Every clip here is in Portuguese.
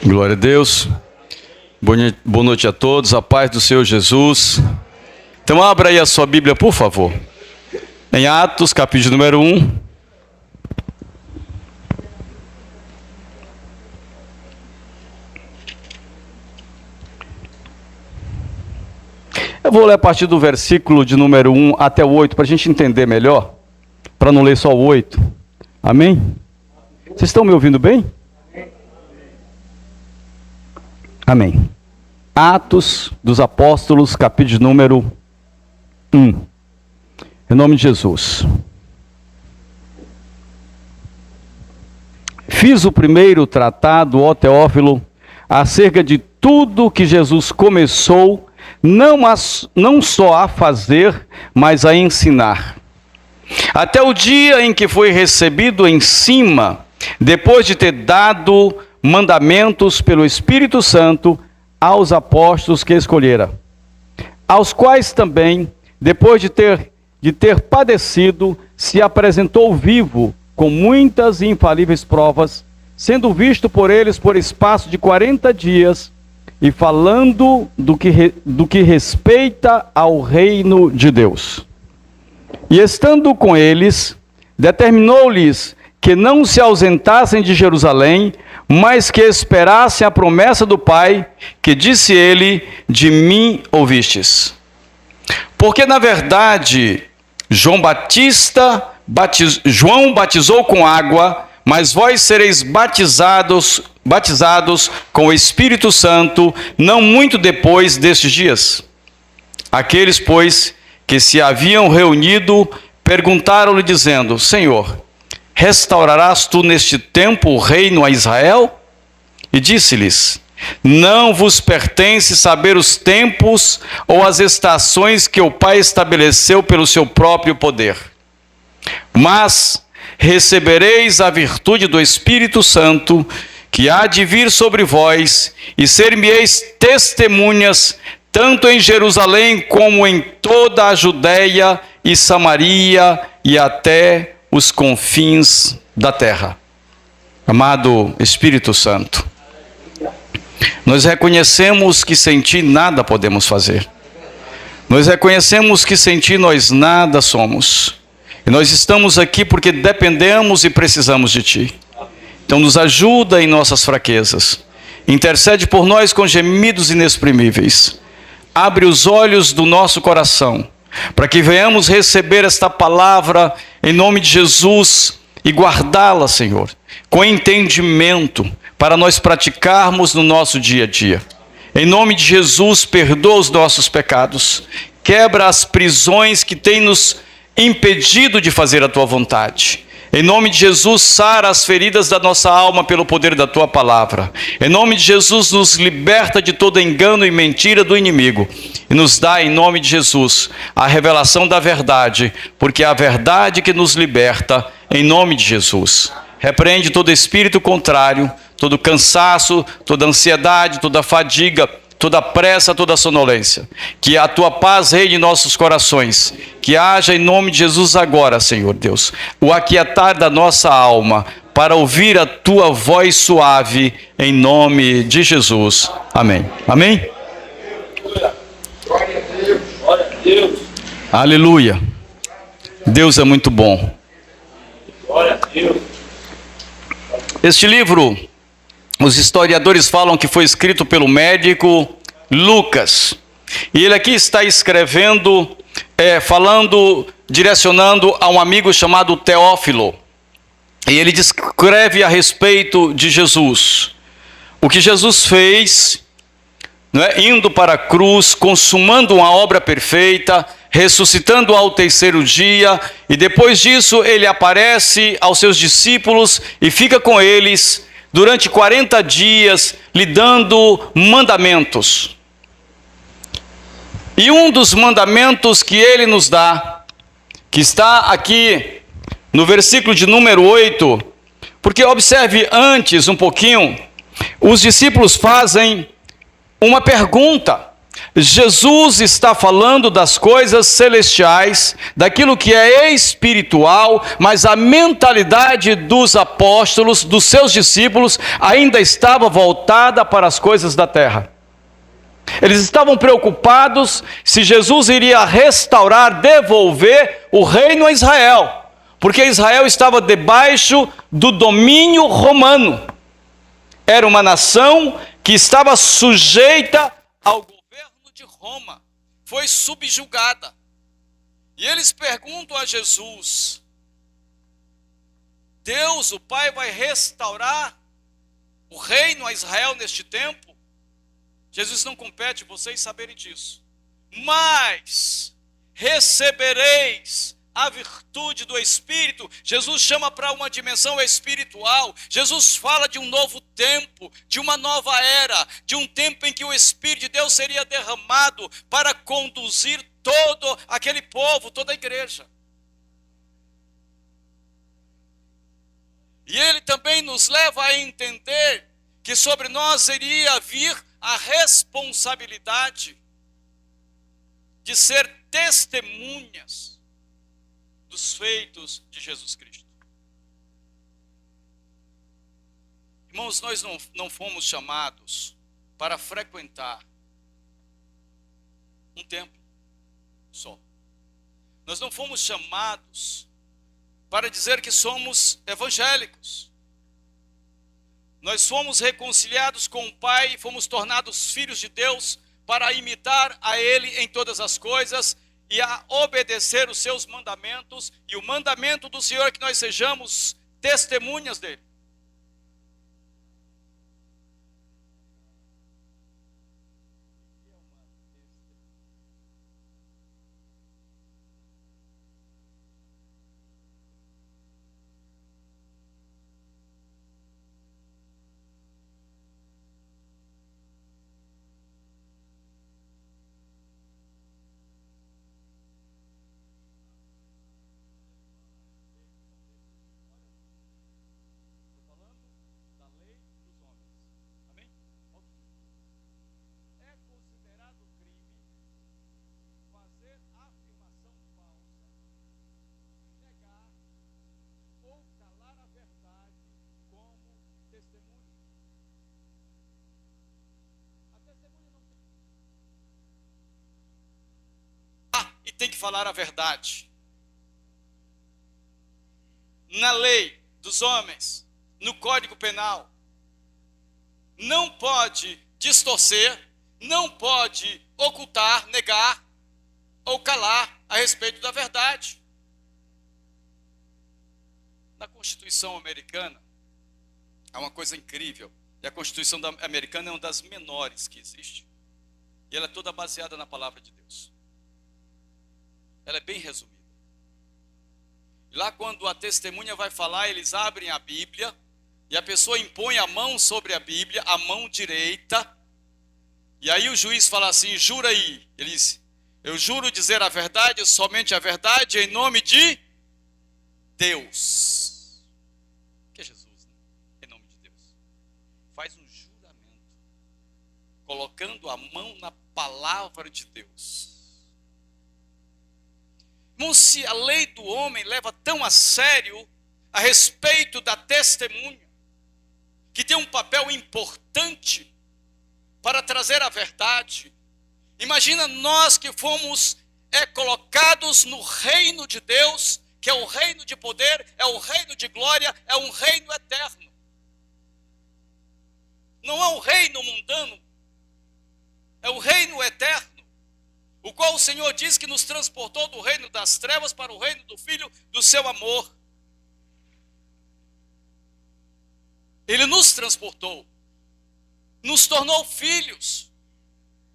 Glória a Deus. Boa noite a todos, a paz do Senhor Jesus. Então abra aí a sua Bíblia, por favor. Em Atos, capítulo número 1. Eu vou ler a partir do versículo de número 1 até o 8, para a gente entender melhor, para não ler só o 8. Amém? Vocês estão me ouvindo bem? Amém. Atos dos Apóstolos, capítulo número 1. Em nome de Jesus. Fiz o primeiro tratado, ó Teófilo, acerca de tudo que Jesus começou, não só a fazer, mas a ensinar. Até o dia em que foi recebido em cima, depois de ter dado mandamentos pelo Espírito Santo aos apóstolos que escolhera, aos quais também, depois de ter padecido, se apresentou vivo com muitas e infalíveis provas, sendo visto por eles por espaço de 40 dias, e falando do que respeita ao reino de Deus. E estando com eles, determinou-lhes que não se ausentassem de Jerusalém, mas que esperassem a promessa do Pai, que disse ele: de mim ouvistes. Porque na verdade João batizou com água, mas vós sereis batizados com o Espírito Santo, não muito depois destes dias. Aqueles, pois, que se haviam reunido, perguntaram-lhe, dizendo: Senhor, restaurarás tu neste tempo o reino a Israel? E disse-lhes: não vos pertence saber os tempos ou as estações que o Pai estabeleceu pelo seu próprio poder. Mas recebereis a virtude do Espírito Santo, que há de vir sobre vós, e ser-me-eis testemunhas, tanto em Jerusalém como em toda a Judeia e Samaria e até os confins da terra. Amado Espírito Santo, nós reconhecemos que sem ti nada podemos fazer. Nós reconhecemos que sem ti nós nada somos. E nós estamos aqui porque dependemos e precisamos de ti. Então nos ajuda em nossas fraquezas. Intercede por nós com gemidos inexprimíveis. Abre os olhos do nosso coração, para que venhamos receber esta palavra em nome de Jesus e guardá-la, Senhor, com entendimento, para nós praticarmos no nosso dia a dia. Em nome de Jesus, perdoa os nossos pecados, quebra as prisões que têm nos impedido de fazer a tua vontade. Em nome de Jesus, sara as feridas da nossa alma pelo poder da tua palavra. Em nome de Jesus, nos liberta de todo engano e mentira do inimigo. E nos dá, em nome de Jesus, a revelação da verdade, porque é a verdade que nos liberta, em nome de Jesus. Repreende todo espírito contrário, todo cansaço, toda ansiedade, toda fadiga, toda pressa, toda sonolência. Que a tua paz reine em nossos corações. Que haja em nome de Jesus agora, Senhor Deus, o aquietar da nossa alma, para ouvir a tua voz suave, em nome de Jesus. Amém. Amém? Glória a Deus. Aleluia. Deus é muito bom. Glória a Deus. Este livro, os historiadores falam que foi escrito pelo médico Lucas. E ele aqui está escrevendo, direcionando a um amigo chamado Teófilo. E ele descreve a respeito de Jesus. O que Jesus fez, indo para a cruz, consumando uma obra perfeita, ressuscitando ao terceiro dia, e depois disso ele aparece aos seus discípulos e fica com eles durante 40 dias, lhe dando mandamentos. E um dos mandamentos que ele nos dá, que está aqui no versículo de número 8, porque observe antes um pouquinho, os discípulos fazem uma pergunta. Jesus está falando das coisas celestiais, daquilo que é espiritual, mas a mentalidade dos apóstolos, dos seus discípulos, ainda estava voltada para as coisas da terra. Eles estavam preocupados se Jesus iria restaurar, devolver o reino a Israel, porque Israel estava debaixo do domínio romano. Era uma nação que estava sujeita ao governo de Roma, foi subjugada. E eles perguntam a Jesus: Deus, o Pai, vai restaurar o reino a Israel neste tempo? Jesus: não compete vocês saberem disso, mas recebereis a virtude do Espírito. Jesus chama para uma dimensão espiritual. Jesus fala de um novo tempo, de uma nova era, de um tempo em que o Espírito de Deus seria derramado para conduzir todo aquele povo, toda a igreja. E ele também nos leva a entender que sobre nós iria vir a responsabilidade de ser testemunhas dos feitos de Jesus Cristo. Irmãos, nós não fomos chamados para frequentar um templo só. Nós não fomos chamados para dizer que somos evangélicos. Nós fomos reconciliados com o Pai e fomos tornados filhos de Deus para imitar a Ele em todas as coisas e a obedecer os seus mandamentos, e o mandamento do Senhor é que nós sejamos testemunhas dele. E tem que falar a verdade. Na lei dos homens, no Código Penal, não pode distorcer, não pode ocultar, negar ou calar a respeito da verdade. Na Constituição americana, há uma coisa incrível, e a Constituição americana é uma das menores que existe, e ela é toda baseada na palavra de Deus. Ela é bem resumida. Lá quando a testemunha vai falar, eles abrem a Bíblia, e a pessoa impõe a mão sobre a Bíblia, a mão direita, e aí o juiz fala assim: jura aí. Ele diz: eu juro dizer a verdade, somente a verdade, em nome de Deus. Que é Jesus, né? Em nome de Deus. Faz um juramento, colocando a mão na palavra de Deus. Irmão, se a lei do homem leva tão a sério a respeito da testemunha, que tem um papel importante para trazer a verdade, imagina nós que fomos colocados no reino de Deus, que é o reino de poder, é o reino de glória, é um reino eterno. Não é um reino mundano, é o reino eterno, o qual o Senhor diz que nos transportou do reino das trevas para o reino do Filho do seu amor. Ele nos transportou, nos tornou filhos,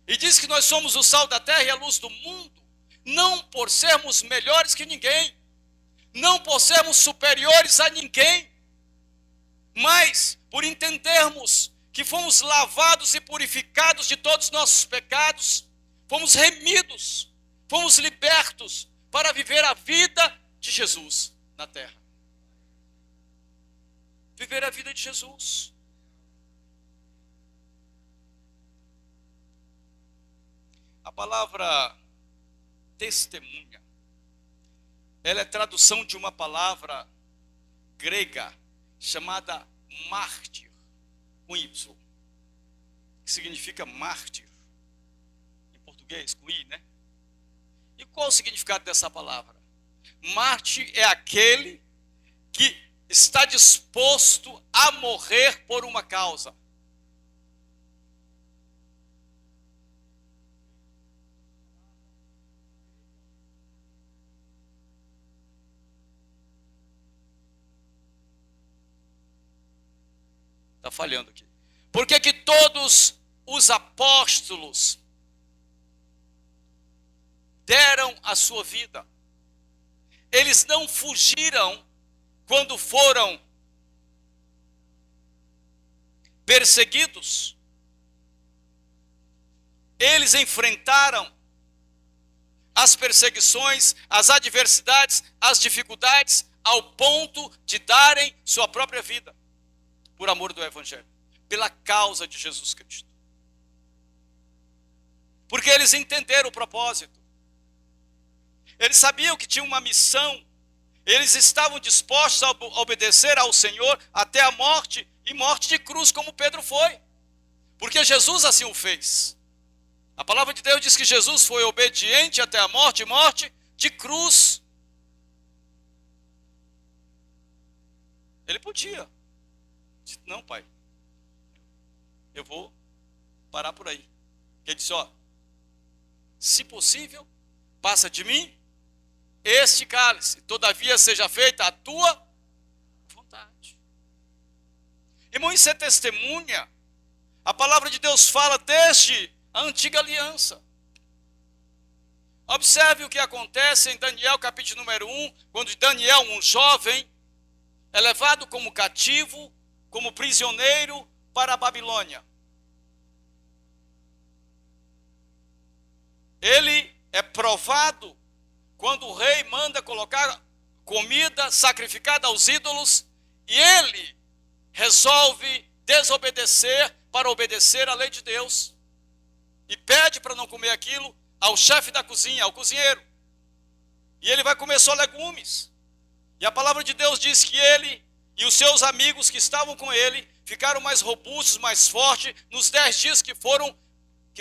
e diz que nós somos o sal da terra e a luz do mundo, não por sermos melhores que ninguém, não por sermos superiores a ninguém, mas por entendermos que fomos lavados e purificados de todos os nossos pecados, fomos remidos, fomos libertos para viver a vida de Jesus na terra. Viver a vida de Jesus. A palavra testemunha, ela é tradução de uma palavra grega chamada mártir, com Y, que significa mártir, em português, com I, né? E qual o significado dessa palavra? Mártir é aquele que está disposto a morrer por uma causa. Está falhando aqui. Por que que todos os apóstolos deram a sua vida? Eles não fugiram quando foram perseguidos. Eles enfrentaram as perseguições, as adversidades, as dificuldades, ao ponto de darem sua própria vida, por amor do Evangelho, pela causa de Jesus Cristo. Porque eles entenderam o propósito. Eles sabiam que tinham uma missão. Eles estavam dispostos a obedecer ao Senhor até a morte, e morte de cruz, como Pedro foi. Porque Jesus assim o fez. A palavra de Deus diz que Jesus foi obediente até a morte, morte de cruz. Ele podia. Disse, não, pai, eu vou parar por aí. Ele disse, ó, se possível, passa de mim este cálice, todavia seja feita a tua vontade. Irmão, isso é testemunha. A palavra de Deus fala desde a antiga aliança. Observe o que acontece em Daniel, capítulo número 1, quando Daniel, um jovem, é levado como cativo, como prisioneiro para a Babilônia. Ele é provado quando o rei manda colocar comida sacrificada aos ídolos, e ele resolve desobedecer para obedecer à lei de Deus. E pede para não comer aquilo ao chefe da cozinha, ao cozinheiro. E ele vai comer só legumes. E a palavra de Deus diz que ele e os seus amigos que estavam com ele ficaram mais robustos, mais fortes nos 10 dias que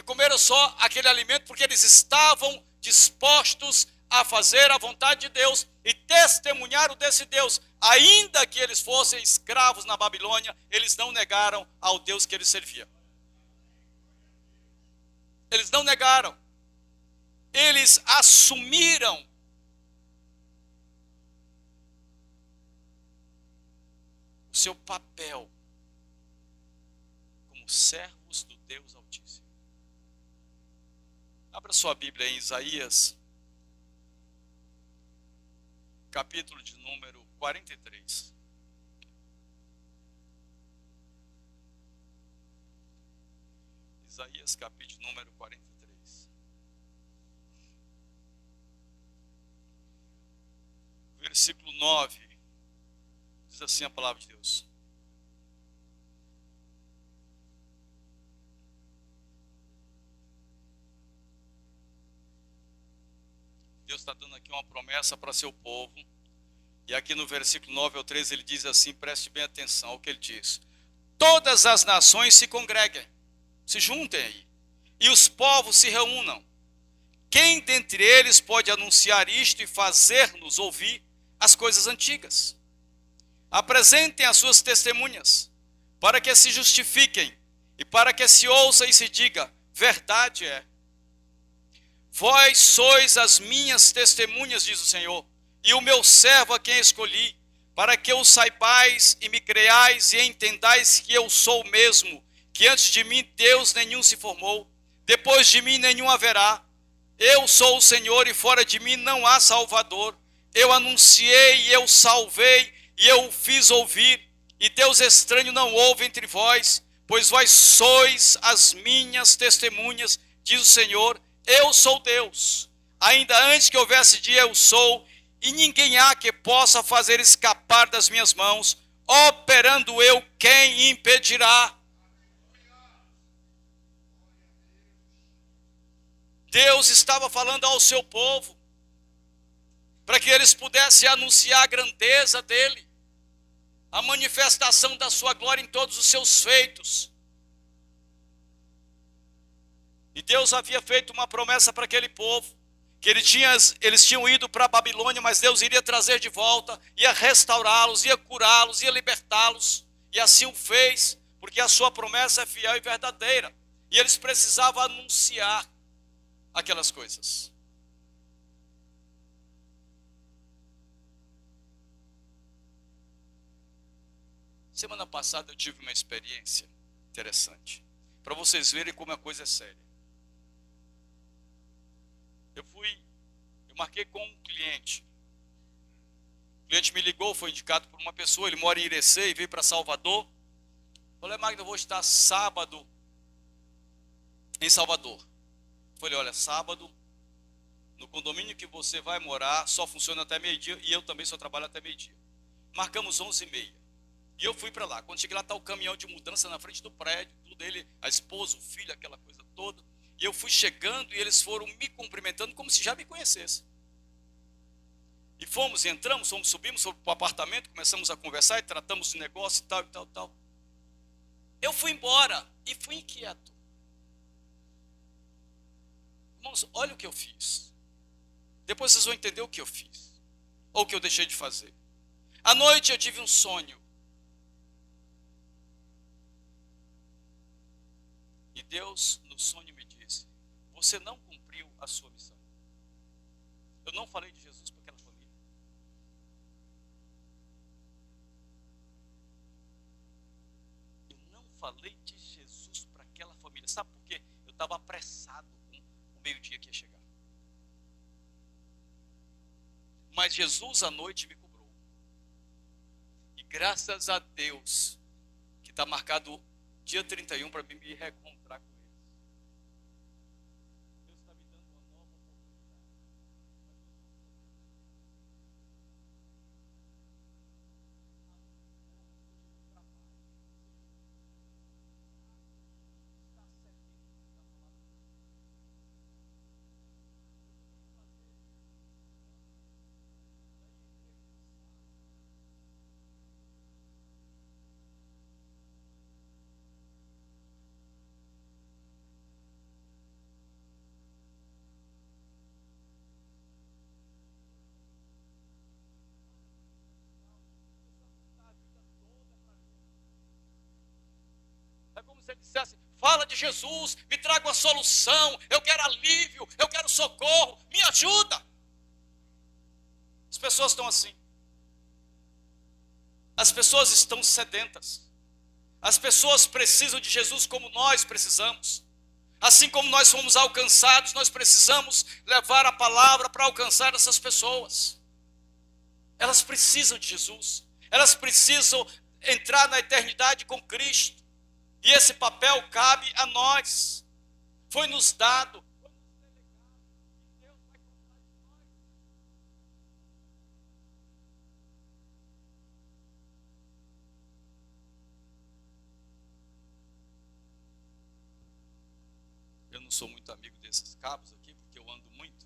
comeram só aquele alimento, porque eles estavam dispostos a fazer a vontade de Deus e testemunharam desse Deus. Ainda que eles fossem escravos na Babilônia, eles não negaram ao Deus que eles serviam. Eles não negaram. Eles assumiram o seu papel como servos do Deus Altíssimo. Abra sua Bíblia em Isaías, capítulo de número 43. Isaías, capítulo número 43. Versículo 9. Diz assim a palavra de Deus. Deus está dando aqui uma promessa para seu povo. E aqui no versículo 9 ao 13 ele diz assim, preste bem atenção ao que ele diz. Todas as nações se congreguem, se juntem aí, e os povos se reúnam. Quem dentre eles pode anunciar isto e fazer-nos ouvir as coisas antigas? Apresentem as suas testemunhas, para que se justifiquem, e para que se ouça e se diga, verdade é. Vós sois as minhas testemunhas, diz o Senhor, e o meu servo a quem escolhi, para que o saibais e me creais e entendais que eu sou o mesmo, que antes de mim Deus nenhum se formou, depois de mim nenhum haverá. Eu sou o Senhor e fora de mim não há Salvador. Eu anunciei e eu salvei e eu o fiz ouvir, e Deus estranho não houve entre vós, pois vós sois as minhas testemunhas, diz o Senhor. Eu sou Deus, ainda antes que houvesse dia eu sou, e ninguém há que possa fazer escapar das minhas mãos. Operando eu, quem impedirá? Deus estava falando ao seu povo, para que eles pudessem anunciar a grandeza dele, a manifestação da sua glória em todos os seus feitos. E Deus havia feito uma promessa para aquele povo, que eles tinham ido para a Babilônia, mas Deus iria trazer de volta, ia restaurá-los, ia curá-los, ia libertá-los. E assim o fez, porque a sua promessa é fiel e verdadeira. E eles precisavam anunciar aquelas coisas. Semana passada eu tive uma experiência interessante, para vocês verem como a coisa é séria. Eu marquei com um cliente. O cliente me ligou, foi indicado por uma pessoa, ele mora em Irecê e veio para Salvador. Falei, Magno, eu vou estar sábado em Salvador. Falei, olha, sábado, no condomínio que você vai morar, só funciona até meio-dia, e eu também só trabalho até meio-dia. Marcamos 11h30. E eu fui para lá. Quando cheguei lá, está o caminhão de mudança na frente do prédio, tudo dele, a esposa, o filho, aquela coisa toda. E eu fui chegando e eles foram me cumprimentando como se já me conhecessem. E fomos, entramos, subimos para o apartamento, começamos a conversar e tratamos de negócio e tal, e tal, tal. Eu fui embora e fui inquieto. Irmãos, olha o que eu fiz. Depois vocês vão entender o que eu fiz, ou o que eu deixei de fazer. À noite eu tive um sonho. E Deus, no sonho, me disse, você não cumpriu a sua missão. Eu não falei de Jesus para aquela família. Eu não falei de Jesus para aquela família. Sabe por quê? Eu estava apressado com o meio-dia que ia chegar. Mas Jesus à noite me cobrou. E graças a Deus, que está marcado dia 31 para mim me reencontrar com eles. Deus está me dando uma nova oportunidade. É como se ele dissesse, fala de Jesus, me traga uma solução, eu quero alívio, eu quero socorro, me ajuda. As pessoas estão assim. As pessoas estão sedentas. As pessoas precisam de Jesus como nós precisamos. Assim como nós fomos alcançados, nós precisamos levar a palavra para alcançar essas pessoas. Elas precisam de Jesus. Elas precisam entrar na eternidade com Cristo. E esse papel cabe a nós. Foi nos dado. Deus vai cuidar de nós. Eu não sou muito amigo desses cabos aqui, porque eu ando muito.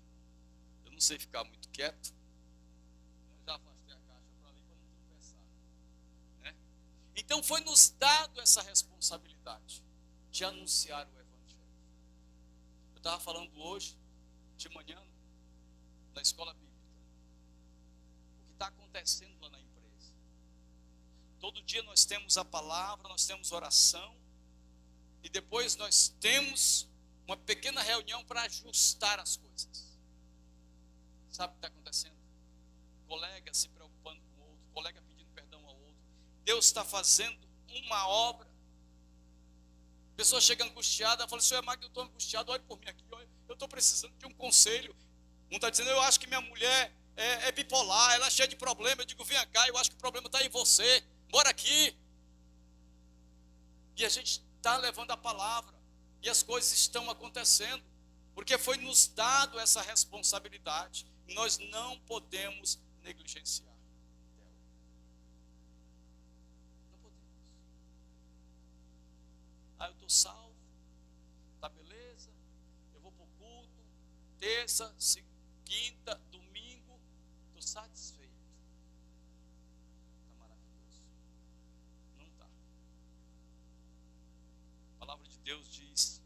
Eu não sei ficar muito quieto. Eu já afastei a caixa para ali para não tropeçar. Né? Então foi nos dado essa responsabilidade de anunciar o Evangelho. Eu estava falando hoje, de manhã, na escola bíblica, o que está acontecendo lá na empresa. Todo dia nós temos a palavra, nós temos oração, e depois nós temos uma pequena reunião para ajustar as coisas. Sabe o que está acontecendo? Colega se preocupando com o outro, colega pedindo perdão ao outro. Deus está fazendo uma obra. A pessoa chega angustiada, fala, senhor Magno, eu estou angustiado, olhe por mim aqui, eu estou precisando de um conselho. Um está dizendo, eu acho que minha mulher é bipolar, ela é cheia de problema. Eu digo, vem cá, eu acho que o problema está em você, bora aqui. E a gente está levando a palavra, e as coisas estão acontecendo, porque foi nos dado essa responsabilidade, e nós não podemos negligenciar. Não podemos. Eu estou salvo, tá beleza, eu vou para o culto, terça, quinta, domingo, estou satisfeito. Está maravilhoso. Não está. A palavra de Deus diz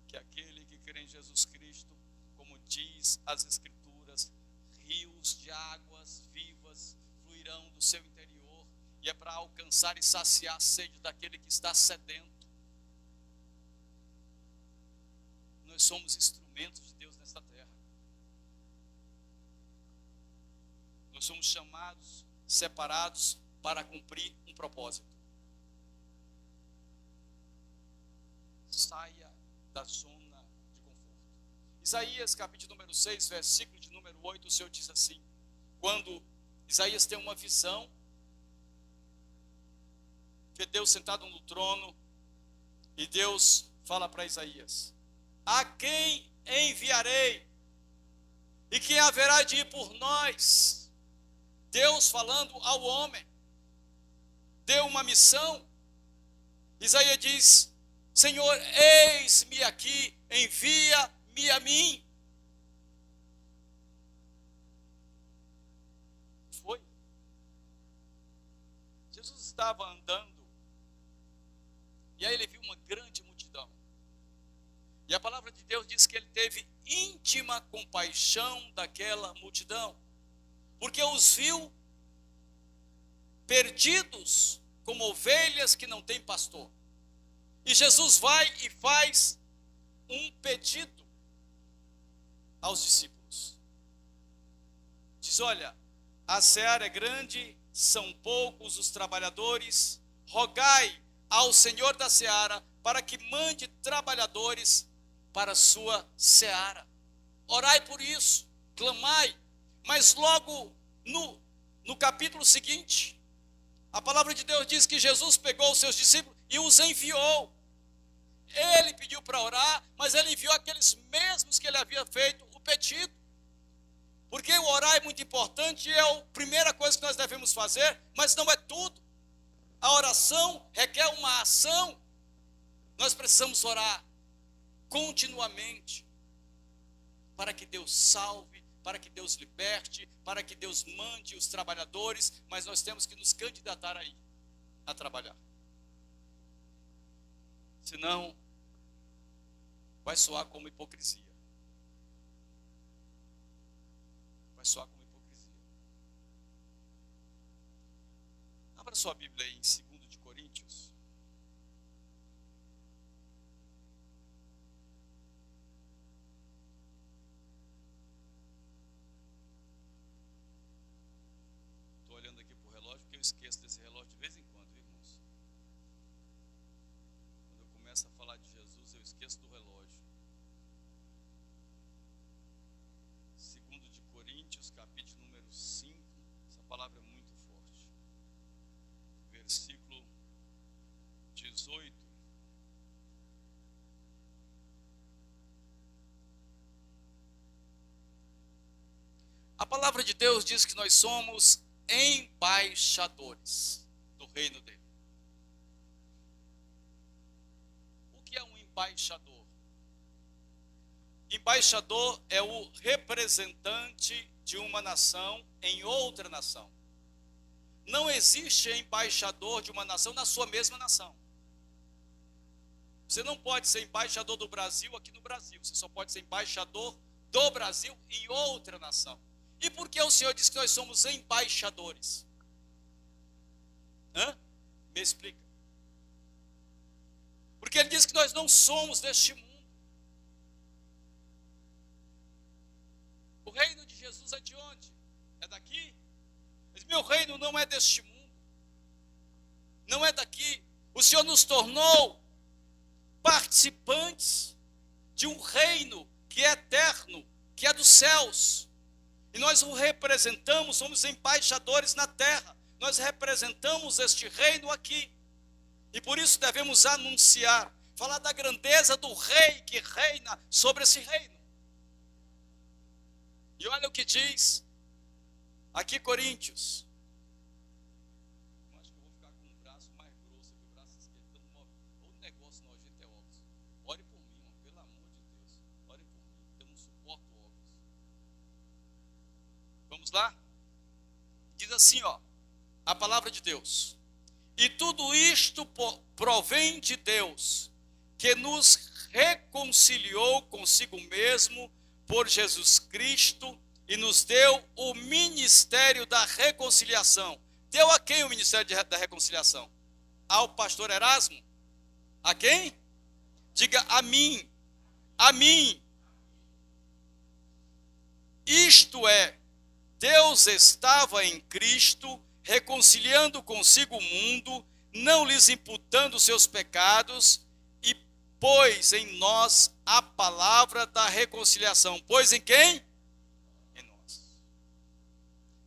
que aquele que crê em Jesus Cristo, como diz as Escrituras, rios de águas vivas fluirão do seu interior, e é para alcançar e saciar a sede daquele que está sedento. Nós somos instrumentos de Deus nesta terra. Nós somos chamados, separados para cumprir um propósito. Saia da zona de conforto. Isaías capítulo número 6, versículo de número 8, o Senhor diz assim, quando Isaías tem uma visão, que Deus sentado no trono, e Deus fala para Isaías, a quem enviarei? E quem haverá de ir por nós? Deus falando ao homem, deu uma missão. Isaías diz, Senhor, eis-me aqui, envia-me a mim. Foi. Jesus estava andando, e aí ele viu uma grande multidão. E a palavra de Deus diz que ele teve íntima compaixão daquela multidão, porque os viu perdidos como ovelhas que não têm pastor. E Jesus vai e faz um pedido aos discípulos. Diz, olha, a seara é grande, são poucos os trabalhadores, rogai ao Senhor da seara para que mande trabalhadores para a sua seara. Orai por isso, clamai. Mas logo no capítulo seguinte, a palavra de Deus diz que Jesus pegou os seus discípulos e os enviou. Ele pediu para orar, mas ele enviou aqueles mesmos que ele havia feito o pedido. Porque o orar é muito importante, é a primeira coisa que nós devemos fazer, mas não é tudo. A oração requer uma ação. Nós precisamos orar continuamente para que Deus salve, para que Deus liberte, para que Deus mande os trabalhadores, mas nós temos que nos candidatar aí a trabalhar. Senão, vai soar como hipocrisia. Vai soar como hipocrisia. Abra sua Bíblia aí em 2 de Coríntios. Estou olhando aqui para o relógio, porque eu esqueço desse relógio de vez em quando, irmãos. Quando eu começo a falar de Jesus, eu esqueço do relógio. 2 de Coríntios, capítulo número 5, essa palavra é muito forte. Versículo 18. A palavra de Deus diz que nós somos embaixadores do reino dele. O que é um embaixador? Embaixador é o representante de uma nação em outra nação. Não existe embaixador de uma nação na sua mesma nação. Você não pode ser embaixador do Brasil aqui no Brasil. Você só pode ser embaixador do Brasil em outra nação. E por que o Senhor diz que nós somos embaixadores? Me explica. Porque Ele diz que nós não somos deste mundo. O reino de Jesus é de onde? É daqui? Mas meu reino não é deste mundo. Não é daqui. O Senhor nos tornou participantes de um reino que é eterno, que é dos céus. E nós o representamos, somos embaixadores na terra. Nós representamos este reino aqui. E por isso devemos anunciar, falar da grandeza do rei que reina sobre esse reino. E olha o que diz aqui Coríntios. Eu acho que eu vou ficar com o braço mais grosso aqui, o braço esquerdo. O negócio nojento é óculos. Ore por mim, irmão, pelo amor de Deus. Ore por mim, eu não suporto óculos. Vamos lá? Diz assim, ó, a palavra de Deus. E tudo isto provém de Deus, que nos reconciliou consigo mesmo por Jesus Cristo e nos deu o ministério da reconciliação. Deu a quem o ministério da reconciliação? Ao pastor Erasmo? A quem? Diga a mim. A mim. Isto é, Deus estava em Cristo, reconciliando consigo o mundo, não lhes imputando seus pecados, e pôs em nós a palavra da reconciliação. Pôs em quem? Em nós.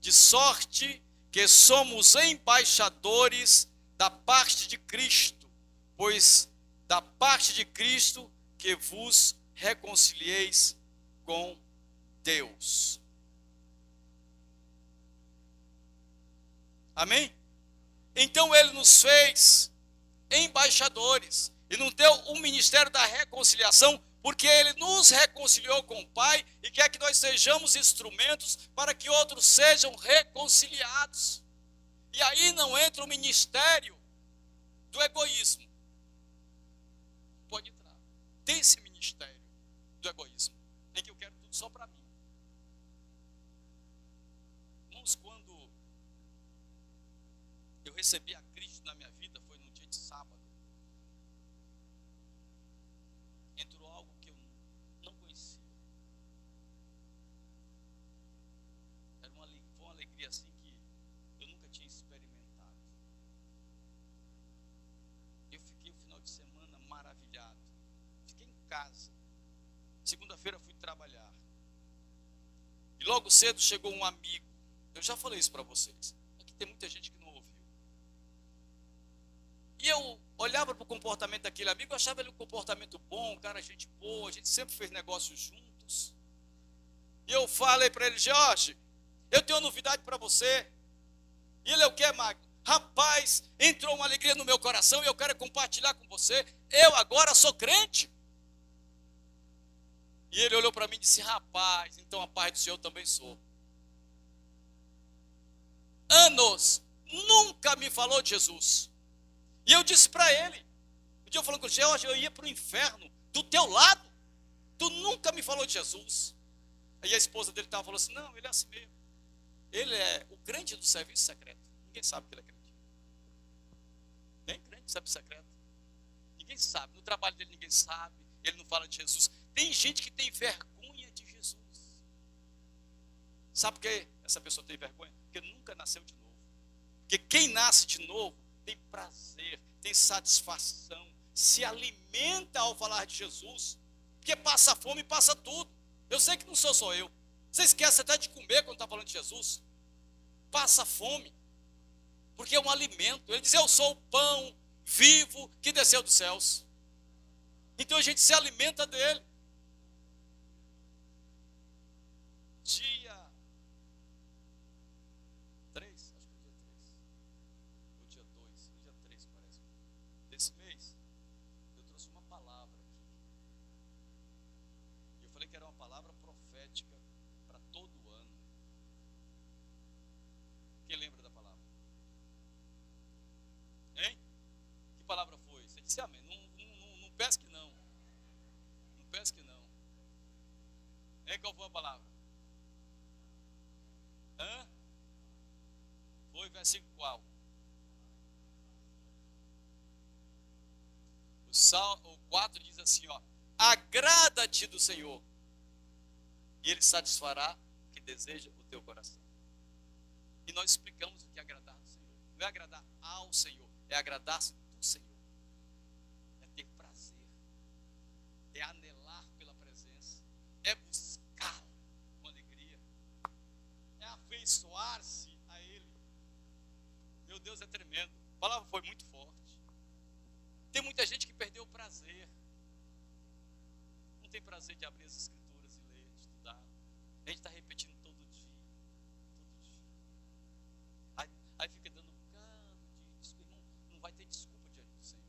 De sorte que somos embaixadores da parte de Cristo, pois da parte de Cristo que vos reconcilieis com Deus. Amém? Então ele nos fez embaixadores e nos deu o ministério da reconciliação, porque ele nos reconciliou com o Pai e quer que nós sejamos instrumentos para que outros sejam reconciliados. E aí não entra o ministério do egoísmo. Pode entrar. Tem esse ministério do egoísmo, em que eu quero tudo só para mim. Irmãos, quando eu recebi a Cristo na minha vida, foi num dia de sábado. Entrou algo que eu não conhecia. Foi uma alegria assim que eu nunca tinha experimentado. Eu fiquei o final de semana maravilhado. Fiquei em casa. Segunda-feira fui trabalhar. E logo cedo chegou um amigo. Eu já falei isso para vocês. Aqui tem muita gente que não ouviu. E eu olhava para o comportamento daquele amigo, eu achava ele um comportamento bom, um cara gente boa, a gente sempre fez negócios juntos. E eu falei para ele, Jorge, eu tenho uma novidade para você. E ele é o que, Magno? Rapaz, entrou uma alegria no meu coração e eu quero compartilhar com você. Eu agora sou crente. E ele olhou para mim e disse, rapaz, então a paz do Senhor eu também sou. Anos, nunca me falou de Jesus. E eu disse para ele, um dia eu falando com ele, hoje eu ia para o inferno, do teu lado, tu nunca me falou de Jesus. Aí a esposa dele falou assim, não, ele é assim mesmo. Ele é o crente do serviço secreto. Ninguém sabe que ele é crente. Tem crente do serviço secreto. Ninguém sabe, no trabalho dele ninguém sabe, ele não fala de Jesus. Tem gente que tem vergonha de Jesus. Sabe por que essa pessoa tem vergonha? Porque nunca nasceu de novo. Porque quem nasce de novo tem prazer, tem satisfação, se alimenta ao falar de Jesus, porque passa fome e passa tudo. Eu sei que não sou só eu. Você esquece até de comer quando está falando de Jesus. Passa fome, porque é um alimento. Ele diz, eu sou o pão vivo que desceu dos céus. Então a gente se alimenta dele. Dia 3, acho que foi dia 3. Ou dia 2, dia 3 parece. Desse mês, eu trouxe uma palavra aqui. E eu falei que era uma palavra profética para todo ano. Quem lembra da palavra? Hein? Que palavra foi? Você disse amém. Não pesque não. Não pesque não. Hein? Qual foi a palavra? Hã? Foi versículo qual? O 4 diz assim, ó, agrada-te do Senhor, e Ele satisfará o que deseja o teu coração. E nós explicamos o que é agradar do Senhor. Não é agradar ao Senhor, é agradar-se do Senhor. É ter prazer, é anelar pela presença, é buscar com alegria, é afeiçoar-se a Ele. Meu Deus, é tremendo. A palavra foi muito forte. Tem muita gente que perdeu o prazer. Não tem prazer de abrir as escrituras e ler, de estudar. A gente está repetindo todo dia. Todo dia. Aí fica dando um bocado de desculpa. Irmão, não vai ter desculpa diante do Senhor.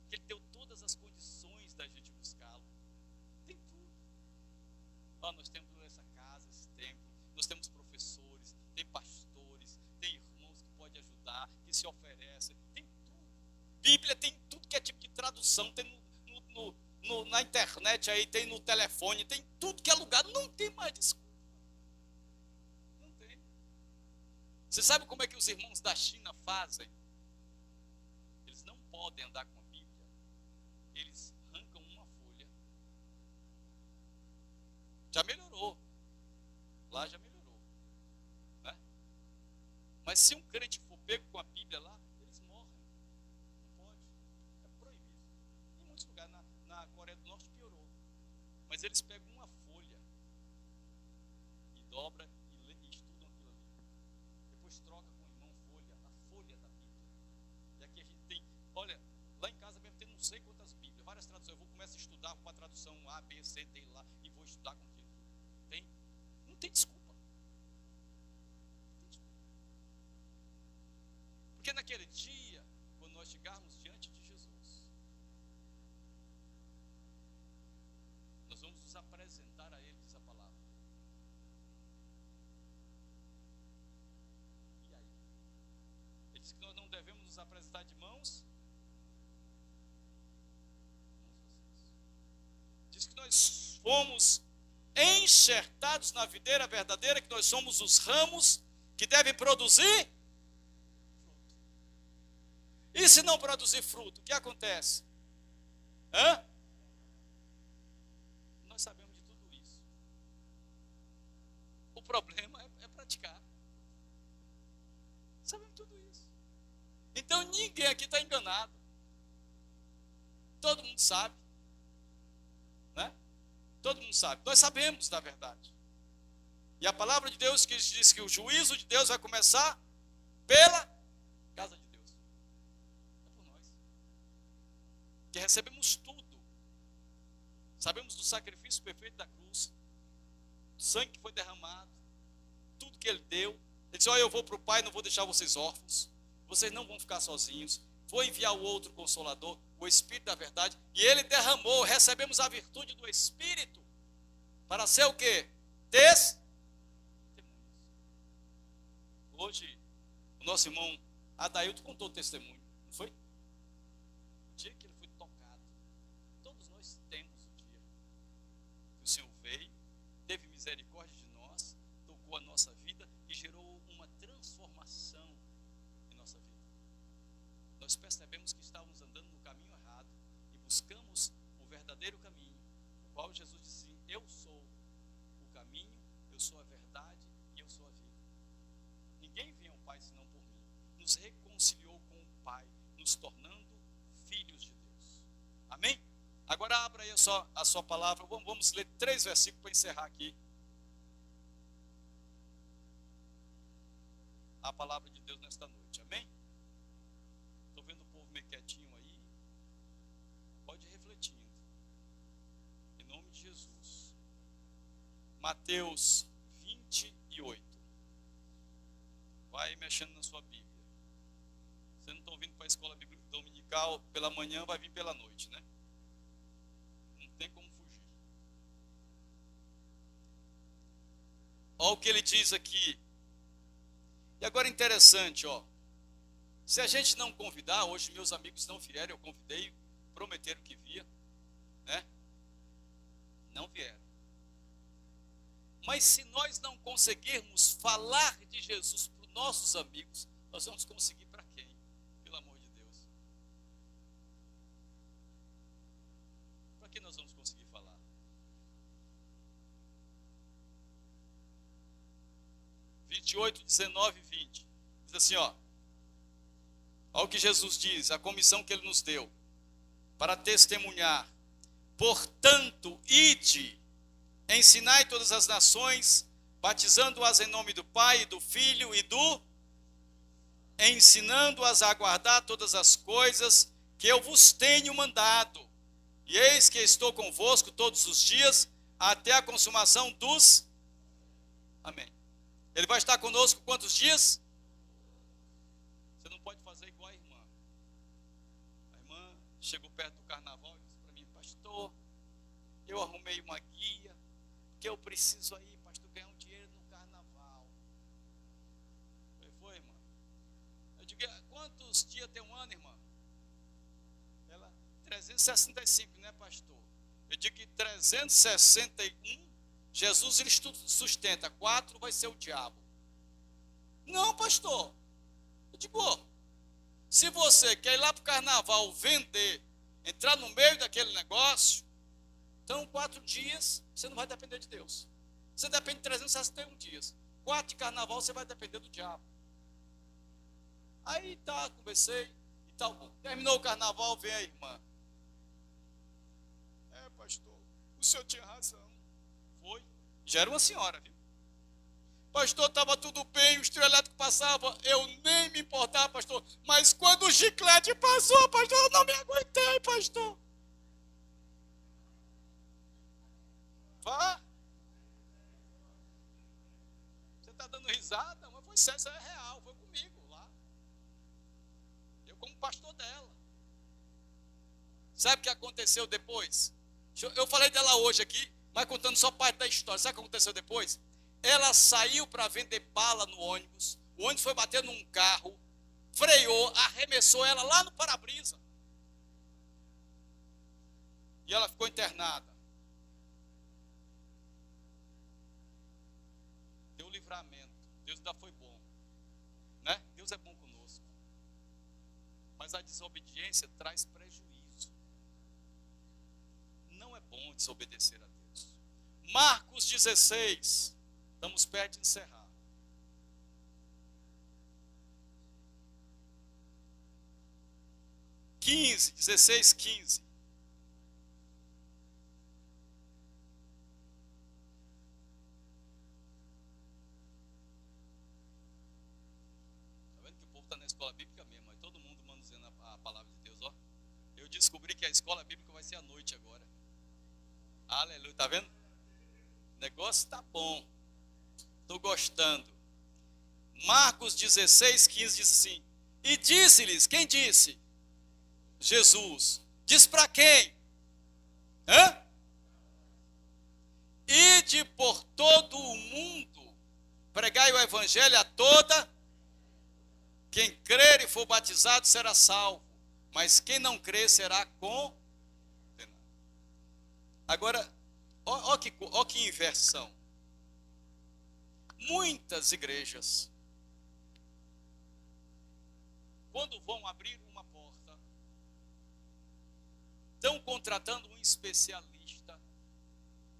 Porque Ele deu todas as condições da gente buscá-lo. Tem tudo. Ó, nós temos essa casa, esse templo. Nós temos professores. se oferecem, tem tudo. Bíblia tem tudo que é tipo de tradução, tem na internet aí, tem no telefone, tem tudo que é lugar, não tem mais desculpa. Não tem. Você sabe como é que os irmãos da China fazem? Eles não podem andar com a Bíblia, eles arrancam uma folha. Já melhorou. Lá já melhorou. Né? Mas se um crente for pego com a Bíblia lá, eles morrem. Não pode. É proibido. Em muitos lugares, na Coreia do Norte piorou. Mas eles pegam uma folha e dobra e estudam aquilo ali. Depois troca com o irmão a folha da Bíblia. E aqui a gente tem, olha, lá em casa mesmo tem não sei quantas Bíblias, várias traduções. Eu vou começar a estudar com a tradução A, B, C, D lá e vou estudar com aquilo. Tem? Não tem desculpa. Não tem desculpa. Porque naquele dia, quando nós chegarmos diante de Jesus, nós vamos nos apresentar a Ele, diz a palavra. E aí? Ele diz que nós não devemos nos apresentar de mãos vazias. Diz que nós fomos enxertados na videira verdadeira, que nós somos os ramos que devem produzir fruto. E se não produzir fruto, o que acontece? Nós sabemos de tudo isso. O problema é praticar. Sabemos tudo isso. Então ninguém aqui está enganado. Todo mundo sabe. Né? Todo mundo sabe. Nós sabemos da verdade. E a palavra de Deus que diz que o juízo de Deus vai começar pela casa de Deus. É por nós. Que recebemos tudo. Sabemos do sacrifício perfeito da cruz. Do sangue que foi derramado. Tudo que Ele deu. Ele disse, olha, eu vou para o Pai, não vou deixar vocês órfãos. Vocês não vão ficar sozinhos. Vou enviar o outro Consolador, o Espírito da verdade. E Ele derramou, recebemos a virtude do Espírito. Para ser o quê? Testemunhas. Hoje, o nosso irmão Adailton contou o testemunho, não foi? O dia que ele foi tocado. Todos nós temos o dia que o Senhor veio, teve misericórdia de nós, tocou a nossa vida e gerou uma transformação em nossa vida. Nós percebemos que estávamos andando no caminho errado e buscamos o verdadeiro caminho, o qual Jesus disse, eu sou o caminho, eu sou a verdade e eu sou a vida. Ninguém vem ao Pai senão por mim. Nos reconciliou com o Pai, nos tornando filhos de Deus. Amém? Agora abra aí a sua palavra. Vamos ler 3 versículos para encerrar aqui. A palavra de Deus nesta noite. Amém? Estou vendo o povo meio quietinho aí. Pode ir refletindo. Em nome de Jesus. Mateus 28. Vai mexendo na sua Bíblia. Vocês não estão vindo para a escola bíblica dominical pela manhã, vai vir pela noite, né? Não tem como fugir. Olha o que ele diz aqui. E agora interessante, ó. Se a gente não convidar, hoje meus amigos não vieram, eu convidei, prometeram que via, né? Não vieram. Mas se nós não conseguirmos falar de Jesus para os nossos amigos, nós vamos conseguir para quem? Pelo amor de Deus. Para quem nós vamos conseguir falar? (28, 19 e 20). Diz assim, ó. Olha o que Jesus diz, a comissão que Ele nos deu. Para testemunhar. Portanto, ide, ensinai todas as nações, batizando-as em nome do Pai, e do Filho e do... ensinando-as a guardar todas as coisas que eu vos tenho mandado. E eis que estou convosco todos os dias, até a consumação dos... Amém. Ele vai estar conosco quantos dias? Você não pode fazer igual a irmã. A irmã chegou perto do carnaval e disse para mim, pastor, eu arrumei uma guia, que eu preciso aí, pastor, ganhar um dinheiro no carnaval. Eu falei, foi, irmã? Eu digo, 365, né, pastor? Eu digo que 361, Jesus ele sustenta, 4 vai ser o diabo. Não, pastor. Eu digo, se você quer ir lá para o carnaval vender, entrar no meio daquele negócio, então 4 dias você não vai depender de Deus. Você depende de 361 dias. 4 de carnaval você vai depender do diabo. Aí tá, conversei e tal. Terminou o carnaval, vem a irmã. Pastor, o senhor tinha razão. Foi. Já era uma senhora, viu? Pastor, estava tudo bem, o trio elétrico passava, eu nem me importava, pastor. Mas quando o chiclete passou, pastor, eu não me aguentei, pastor. Vá. Você está dando risada? Mas foi sério, isso é real, foi comigo lá. Eu como pastor dela. Sabe o que aconteceu depois? Eu falei dela hoje aqui, mas contando só parte da história. Sabe o que aconteceu depois? Ela saiu para vender bala no ônibus. O ônibus foi bater num carro, freou, arremessou ela lá no para-brisa. E ela ficou internada. Deu livramento. Deus ainda foi bom. Né? Deus é bom conosco. Mas a desobediência traz prejuízo. Não é bom desobedecer a Deus. Marcos 16. Estamos perto de encerrar. 16, 15. Está vendo que o povo está na escola bíblica mesmo? Aí todo mundo manuseando a palavra de Deus. Ó. Eu descobri que a escola bíblica vai ser à noite agora. Aleluia, tá vendo? O negócio tá bom. Estou gostando. Marcos 16, 15 diz assim: e disse-lhes, quem disse? Jesus. Diz para quem? Ide por todo o mundo, pregai o evangelho a toda. Quem crer e for batizado será salvo, mas quem não crer será condenado. Agora, ó que inversão. Muitas igrejas, quando vão abrir uma porta, estão contratando um especialista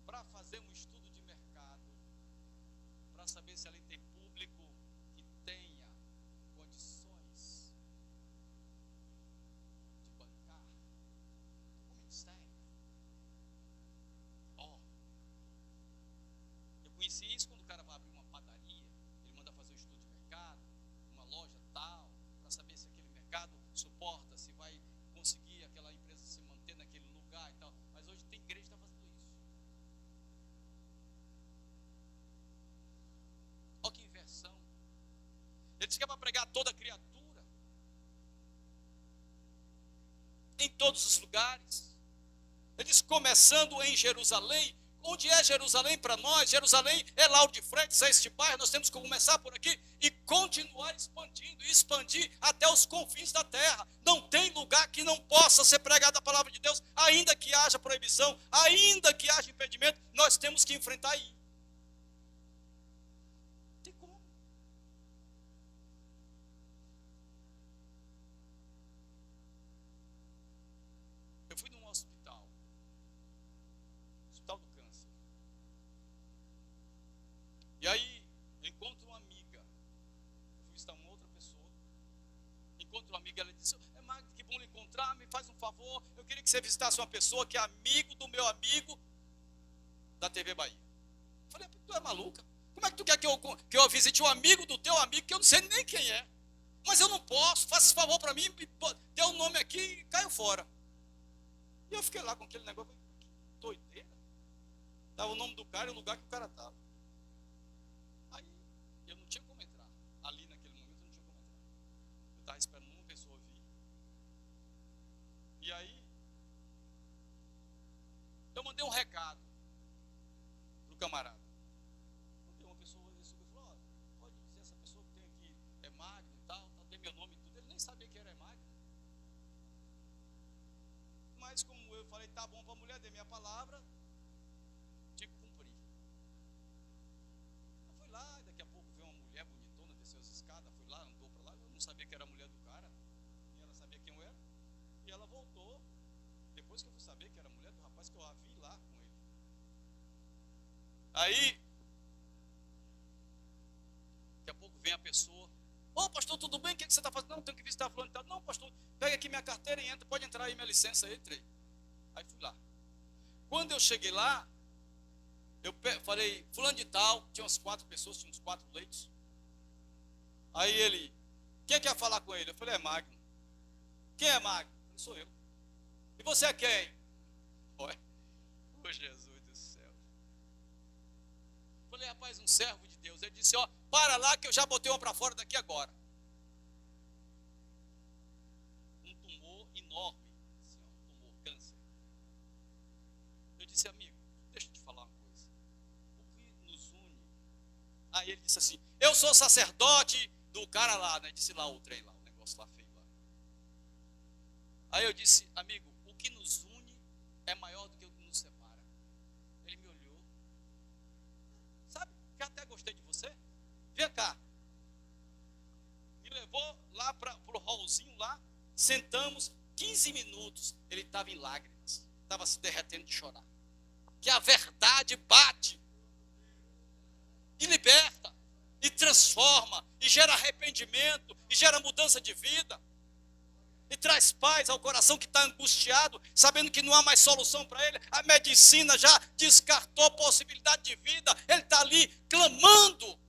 para fazer um estudo de mercado, para saber se ali tem público que tenha condições de bancar o ministério. Eu conheci isso quando o cara vai abrir uma padaria, ele manda fazer um estudo de mercado, uma loja tal, para saber se aquele mercado suporta, se vai conseguir aquela empresa se manter naquele lugar e tal. Mas hoje tem igreja que está fazendo isso. Olha que inversão. Ele diz que é para pregar toda a criatura, em todos os lugares. Ele diz, começando em Jerusalém. Onde é Jerusalém para nós? Jerusalém é Lauro de Freitas, é este bairro. Nós temos que começar por aqui e continuar expandindo, e expandir até os confins da terra. Não tem lugar que não possa ser pregada a palavra de Deus, ainda que haja proibição, ainda que haja impedimento, nós temos que enfrentar aí. Não tem como. Eu fui num hospital do câncer. E aí, eu encontro uma amiga. Eu fui visitar uma outra pessoa. Encontro uma amiga, ela disse: é Magno, que bom lhe encontrar, me faz um favor. Eu queria que você visitasse uma pessoa que é amigo do meu amigo da TV Bahia. Eu falei: tu é maluca? Como é que tu quer que eu visite um amigo do teu amigo que eu não sei nem quem é? Mas eu não posso, faça esse favor para mim, dê o nome aqui e caiu fora. E eu fiquei lá com aquele negócio, que doideira. Dava o nome do cara e o lugar que o cara estava. Aí eu não tinha como entrar. Ali naquele momento eu não tinha como entrar. Eu estava esperando uma pessoa vir. E aí eu mandei um recado para o camarada. Mandei uma pessoa, ele subiu e falou: pode dizer, essa pessoa que tem aqui é Magno e tal, tem meu nome e tudo. Ele nem sabia que era Magno. Mas como falei, tá bom para a mulher, dei minha palavra, tive que cumprir. Eu fui lá, daqui a pouco veio uma mulher bonitona, desceu as escadas, fui lá, andou para lá, eu não sabia que era a mulher do cara, e ela sabia quem eu era, e ela voltou, depois que eu fui saber que era a mulher do rapaz que eu a vi lá com ele. Aí, daqui a pouco vem a pessoa, ô pastor, tudo bem? O que você está fazendo? Não, tenho que visitar fulano e tal. Não, pastor, pega aqui minha carteira e entra, pode entrar aí, minha licença. Entrei. Aí fui lá. Quando eu cheguei lá, eu falei, fulano de tal, tinha umas 4 pessoas, tinha uns 4 leitos. Aí ele, quem quer falar com ele? Eu falei, é Magno. Quem é Magno? Eu falei, sou eu. E você é quem? Olha, ô Jesus do céu. Eu falei, rapaz, um servo de Deus. Ele disse, ó, para lá que eu já botei uma para fora daqui agora. Um tumor enorme, assim, um tumor, câncer. Eu disse, amigo, deixa eu te falar uma coisa. O que nos une? Aí ele disse assim, eu sou sacerdote do cara lá, né? Disse lá o trem lá, o negócio lá feio lá. Aí eu disse, amigo, o que nos une é maior do que o que nos separa. Ele me olhou. Sabe, já até gostei de você. Vem cá. Me levou lá para o hallzinho lá. Sentamos 15 minutos. Ele estava em lágrimas. Estava se derretendo de chorar. Que a verdade bate. E liberta. E transforma. E gera arrependimento. E gera mudança de vida. E traz paz ao coração que está angustiado. Sabendo que não há mais solução para ele. A medicina já descartou a possibilidade de vida. Ele está ali clamando.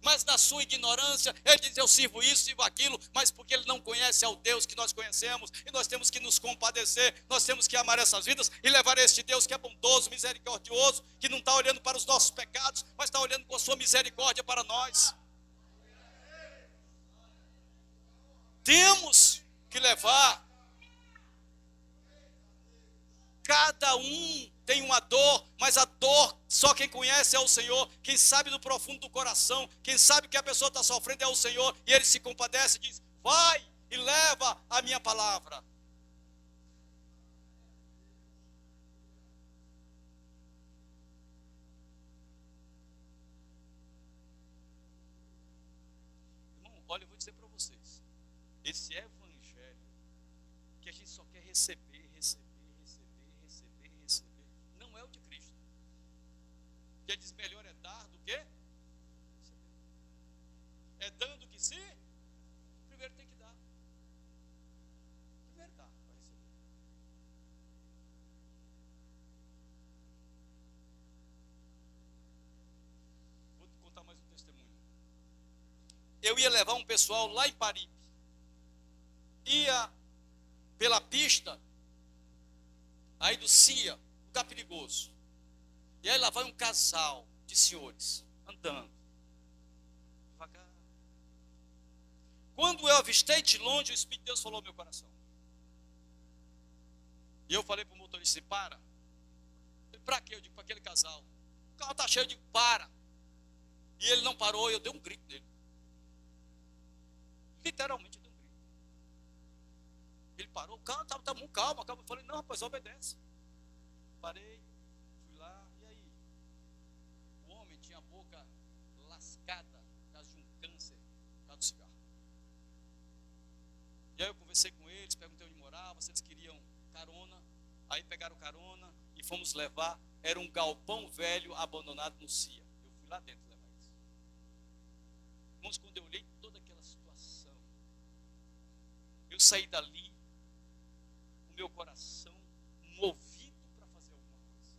Mas na sua ignorância, ele diz, eu sirvo isso, sirvo aquilo, mas porque ele não conhece ao Deus que nós conhecemos, e nós temos que nos compadecer, nós temos que amar essas vidas, e levar a este Deus que é bondoso, misericordioso, que não está olhando para os nossos pecados, mas está olhando com a sua misericórdia para nós. Temos que levar. Cada um tem uma dor, mas a dor só quem conhece é o Senhor. Quem sabe do profundo do coração, quem sabe que a pessoa está sofrendo é o Senhor. E Ele se compadece e diz, vai e leva a minha palavra. Irmão, olha, eu vou dizer para vocês. Esse evangelho que a gente só quer receber, não é o de Cristo. Que ele diz, melhor é dar do que receber. É dando que se, primeiro tem que dar. Primeiro dá para receber. Vou te contar mais um testemunho. Eu ia levar um pessoal lá em Paripe. Ia pela pista aí do CIA, lugar perigoso. E aí lá vai um casal de senhores andando devagar. Quando eu avistei de longe, o Espírito de Deus falou ao meu coração. E eu falei para o motorista, para. Ele, para quê? Eu digo, para aquele casal. O carro está cheio, eu digo, para. E ele não parou, eu dei um grito nele. Literalmente eu dei um grito. Ele parou, calma, calma. Eu falei, não, rapaz, obedece. Parei, fui lá, e aí? O homem tinha a boca lascada por causa de um câncer, por causa do cigarro. E aí eu conversei com eles, perguntei onde moravam, se eles queriam carona. Aí pegaram carona e fomos levar. Era um galpão velho abandonado no CIA. Eu fui lá dentro levar eles. Irmãos, quando eu olhei toda aquela situação, eu saí dali, o meu coração movido para fazer alguma coisa.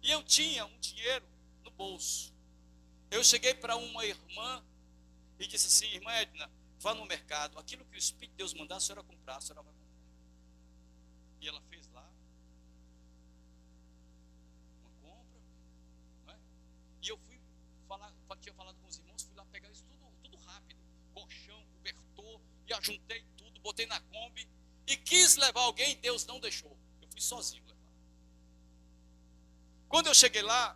E eu tinha um dinheiro no bolso. Eu cheguei para uma irmã e disse assim, irmã Edna, vá no mercado, aquilo que o Espírito de Deus mandar, a senhora comprar, a senhora vai comprar. E ela fez lá uma compra, não é? E eu fui falar, tinha falado com os irmãos, fui lá pegar isso tudo rápido, colchão, cobertor, e ajuntei tudo, botei na Kombi, e quis levar alguém, Deus não deixou. Eu fui sozinho levar. Quando eu cheguei lá,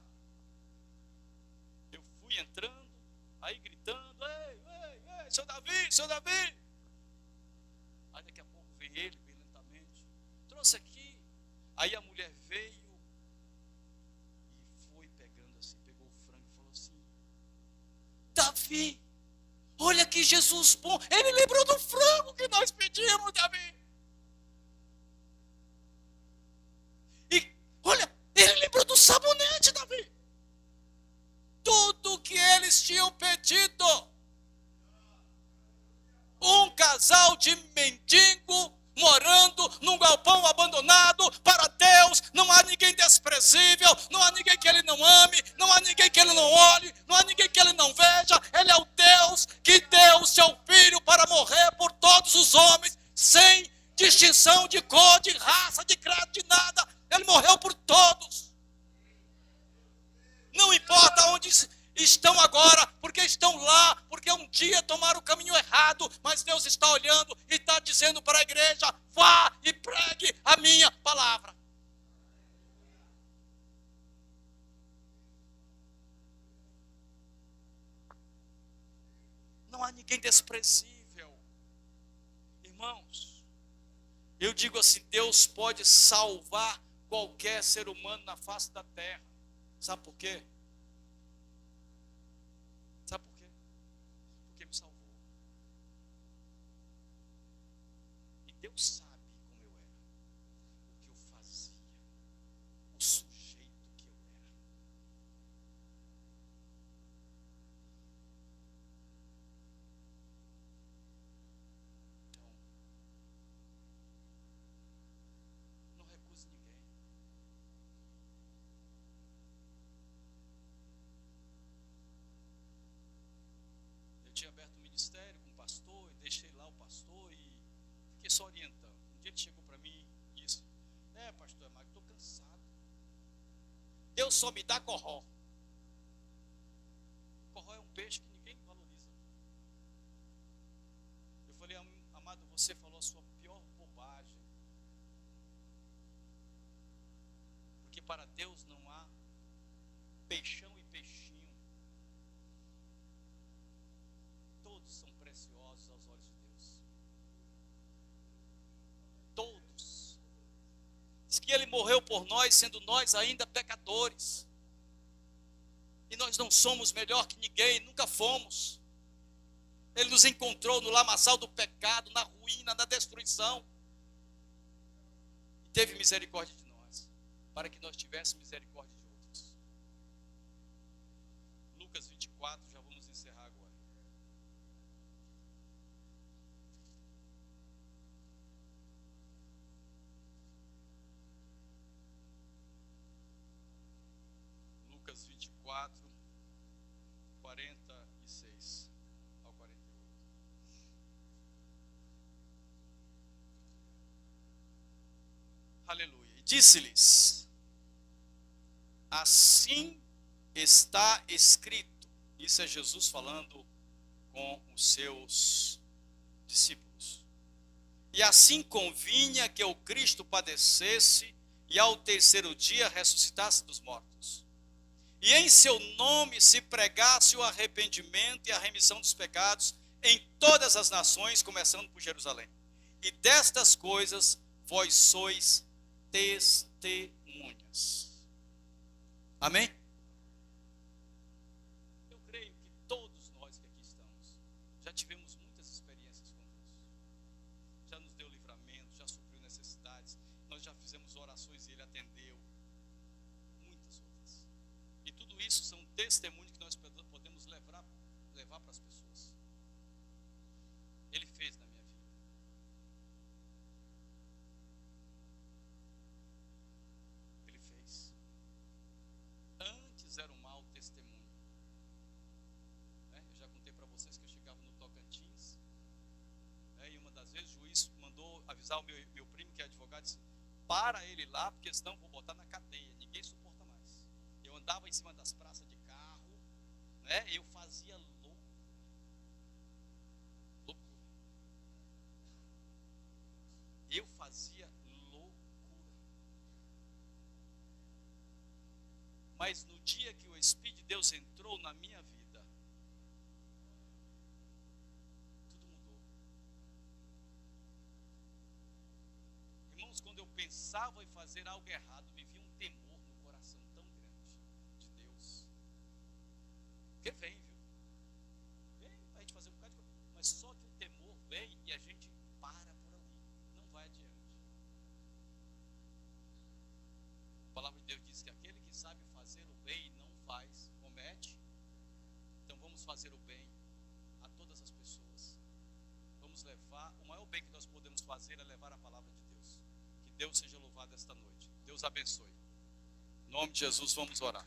eu fui entrando, aí gritando, ei, seu Davi. Aí daqui a pouco veio ele, bem lentamente, trouxe aqui Aí a mulher veio e foi pegando assim, pegou o frango e falou assim: Davi, olha que Jesus bom, ele lembrou do frango que nós pedimos, Davi. E olha, ele lembrou do sabonete, Davi. Tudo que eles tinham pedido. Um casal de mendigo morando num galpão abandonado. Para Deus não há ninguém desprezível, não há ninguém que Ele não ame, não há ninguém que Ele não olhe, não há ninguém que Ele não veja. Ele é o Deus que deu o seu Filho para morrer por todos os homens, sem distinção de cor, de raça, de credo, de nada. Ele morreu por todos. Não importa onde estão agora, porque estão lá, porque um dia tomaram o caminho errado, mas Deus está olhando e está dizendo para a igreja: vá e pregue a minha palavra. Não há ninguém desprezível. Irmãos, eu digo assim, Deus pode salvar qualquer ser humano na face da terra. Sabe por quê? Sabe por quê? Porque me salvou. E Deus sabe como eu era, o que eu fazia, o sujeito que eu era. Então, não recuse ninguém. Eu tinha aberto um ministério com um pastor e deixei lá o pastor e fiquei só orientando. Um dia ele chegou para mim e disse: pastor Marcos, estou cansado. Deus só me dá corró. Corró é um peixe que ninguém valoriza. Eu falei: amado, você falou a sua pior bobagem. Porque para Deus não há peixão e peixinho. Todos são preciosos aos olhos de Deus. Todos. Diz que Ele morreu por nós, sendo nós ainda pecadores. E nós não somos melhor que ninguém, nunca fomos. Ele nos encontrou no lamaçal do pecado, na ruína, na destruição. E teve misericórdia de nós, para que nós tivéssemos misericórdia de outros. Lucas 24, já vamos encerrar agora. Lucas 24, 46 ao 48. Aleluia. E disse-lhes: assim está escrito. Isso é Jesus falando com os seus discípulos. E assim convinha que o Cristo padecesse e ao terceiro dia ressuscitasse dos mortos. E em seu nome se pregasse o arrependimento e a remissão dos pecados em todas as nações, começando por Jerusalém. E destas coisas vós sois testemunhas. Amém? Eu creio que todos nós que aqui estamos já tivemos muitas experiências com Deus. Já nos deu livramento, já supriu necessidades. Nós já fizemos orações e Ele atendeu. Muitas outras. E tudo isso são testemunhos que nós podemos levar para as pessoas. Ele fez na minha vida. Ele fez. Antes era um mau testemunho. Eu já contei para vocês que eu chegava no Tocantins, e uma das vezes o juiz mandou avisar o meu primo, que é advogado, disse: para ele lá, porque senão vou botar na cadeia, ninguém suporta mais. Eu andava em cima das praças de carro, eu fazia loucura. Eu fazia loucura. Mas no dia que o Espírito de Deus entrou na minha vida, tudo mudou. Irmãos, quando eu pensava foi fazer algo errado, me vinha um temor no coração tão grande de Deus. Porque vem, viu? Vem a gente fazer um bocado de coisa. Mas só que o temor vem e a gente para por ali, não vai adiante. A palavra de Deus diz que aquele que sabe fazer o bem e não faz, comete. Então vamos fazer o bem a todas as pessoas. Vamos levar, o maior bem que nós podemos fazer é levar a palavra de Deus. Que Deus seja louvado esta noite. Deus abençoe. Em nome de Jesus, vamos orar.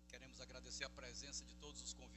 Queremos agradecer a presença de todos os convidados.